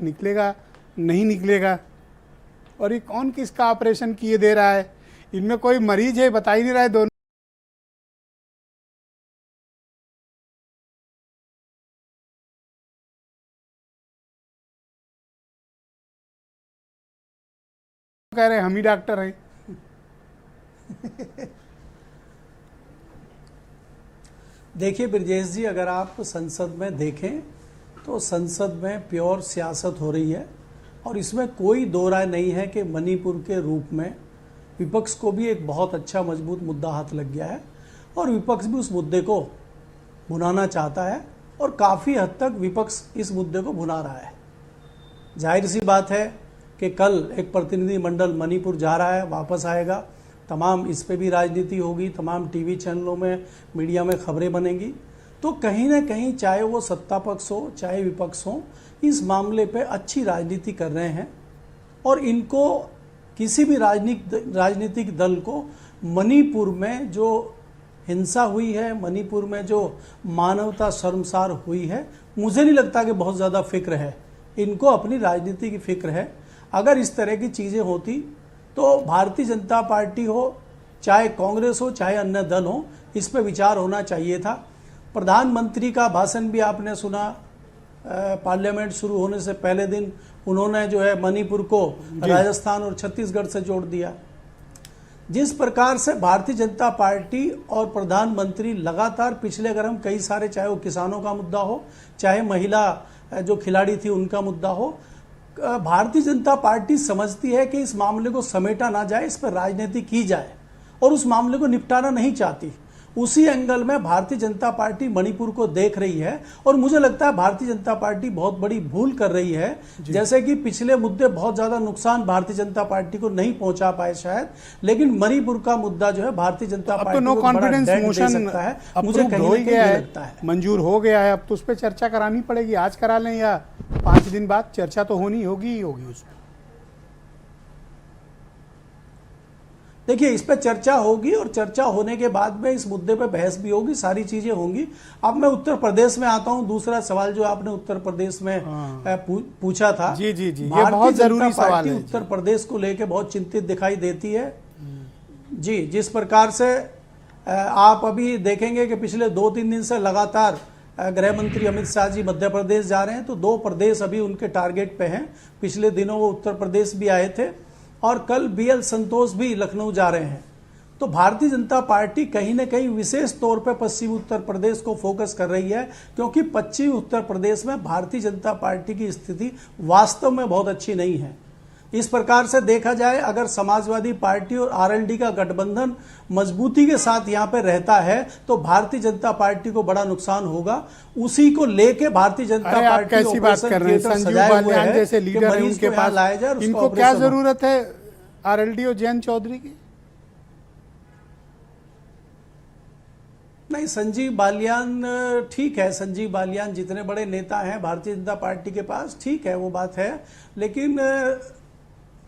निकलेगा नहीं निकलेगा, और ये कौन किसका ऑपरेशन किए दे रहा है, इनमें कोई मरीज है बता ही नहीं रहा है। दोनों कह रहे हैं हम ही डॉक्टर हैं। देखिए ब्रजेश जी, अगर आप संसद में देखें तो संसद में प्योर सियासत हो रही है और इसमें कोई दो राय नहीं है कि मणिपुर के रूप में विपक्ष को भी एक बहुत अच्छा मजबूत मुद्दा हाथ लग गया है और विपक्ष भी उस मुद्दे को भुनाना चाहता है और काफ़ी हद तक विपक्ष इस मुद्दे को भुना रहा है। जाहिर सी बात है कि कल एक प्रतिनिधि मंडल मणिपुर जा रहा है, वापस आएगा, तमाम इस पे भी राजनीति होगी, तमाम टीवी चैनलों में, मीडिया में खबरें बनेंगी। तो कहीं ना कहीं चाहे वो सत्ता पक्ष हो चाहे विपक्ष हो, इस मामले पे अच्छी राजनीति कर रहे हैं और इनको किसी भी राजनीतिक दल को मणिपुर में जो हिंसा हुई है, मणिपुर में जो मानवता शर्मसार हुई है, मुझे नहीं लगता कि बहुत ज़्यादा फिक्र है। इनको अपनी राजनीति की फिक्र है। अगर इस तरह की चीज़ें होती तो भारतीय जनता पार्टी हो चाहे कांग्रेस हो चाहे अन्य दल हो, इस पर विचार होना चाहिए था। प्रधानमंत्री का भाषण भी आपने सुना, पार्लियामेंट शुरू होने से पहले दिन उन्होंने जो है मणिपुर को राजस्थान और छत्तीसगढ़ से जोड़ दिया। जिस प्रकार से भारतीय जनता पार्टी और प्रधानमंत्री लगातार पिछले, अगर हम कई सारे, चाहे वो किसानों का मुद्दा हो चाहे महिला जो खिलाड़ी थी उनका मुद्दा हो, भारतीय जनता पार्टी समझती है कि इस मामले को समेटा ना जाए, इस पर राजनीति की जाए और उस मामले को निपटाना नहीं चाहती। उसी एंगल में भारतीय जनता पार्टी मणिपुर को देख रही है और मुझे लगता है भारतीय जनता पार्टी बहुत बड़ी भूल कर रही है। जैसे कि पिछले मुद्दे बहुत ज्यादा नुकसान भारतीय जनता पार्टी को नहीं पहुंचा पाए शायद, लेकिन मणिपुर का मुद्दा जो है Bharatiya Janata party no confidence motion मुझे कहीं लगता है मंजूर हो गया है। अब तो उस पर चर्चा करानी पड़ेगी, आज करा लें या 5 दिन बाद, चर्चा तो होनी होगी ही होगी उस पर। देखिए, इस पे चर्चा होगी और चर्चा होने के बाद में इस मुद्दे पे बहस भी होगी, सारी चीजें होंगी। अब मैं उत्तर प्रदेश में आता हूं, दूसरा सवाल जो आपने उत्तर प्रदेश में पूछा था। जी जी जी, ये बहुत जरूरी सवाल है। उत्तर प्रदेश को लेकर बहुत चिंतित दिखाई देती है जी। जिस प्रकार से आप अभी देखेंगे कि पिछले 2-3 दिन से लगातार गृह मंत्री अमित शाह जी मध्य प्रदेश जा रहे हैं, तो 2 प्रदेश अभी उनके टारगेट पे हैं। पिछले दिनों वो उत्तर प्रदेश भी आए थे और कल BL संतोष भी लखनऊ जा रहे हैं। तो भारतीय जनता पार्टी कहीं न कहीं विशेष तौर पर पश्चिमी उत्तर प्रदेश को फोकस कर रही है, क्योंकि पश्चिमी उत्तर प्रदेश में भारतीय जनता पार्टी की स्थिति वास्तव में बहुत अच्छी नहीं है। इस प्रकार से देखा जाए, अगर समाजवादी पार्टी और RLD का गठबंधन मजबूती के साथ यहाँ पे रहता है तो भारतीय जनता पार्टी को बड़ा नुकसान होगा। उसी को लेके भारतीय जनता पार्टी कैसी बात कर रहे हैं? संजीव बालियान जैसे लीडर है उनके पास लाया जाए, इनको क्या जरूरत है RLD और जयंत चौधरी की? नहीं, संजीव बालियान ठीक है, संजीव बालियान जितने बड़े नेता हैं भारतीय जनता पार्टी के पास, ठीक है, वो बात है। लेकिन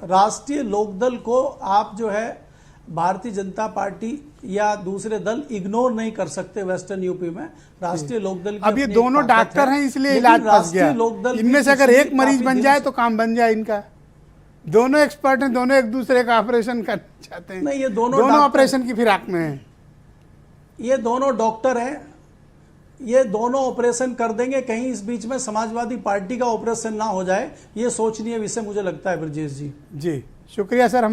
राष्ट्रीय लोकदल को आप जो है भारतीय जनता पार्टी या दूसरे दल इग्नोर नहीं कर सकते। वेस्टर्न यूपी में राष्ट्रीय लोकदल अब ये दोनों डॉक्टर हैं, इसलिए इलाज फंस गया। इनमें से अगर एक मरीज बन जाए तो काम बन जाए इनका। दोनों एक्सपर्ट हैं, दोनों एक दूसरे का ऑपरेशन करना चाहते हैं। नहीं, ये दोनों ऑपरेशन की फिराक में हैं। ये दोनों डॉक्टर हैं, ये दोनों ऑपरेशन कर देंगे। कहीं इस बीच में समाजवादी पार्टी का ऑपरेशन ना हो जाए, ये सोचनीय विषय मुझे लगता है ब्रजेश जी। जी शुक्रिया सर।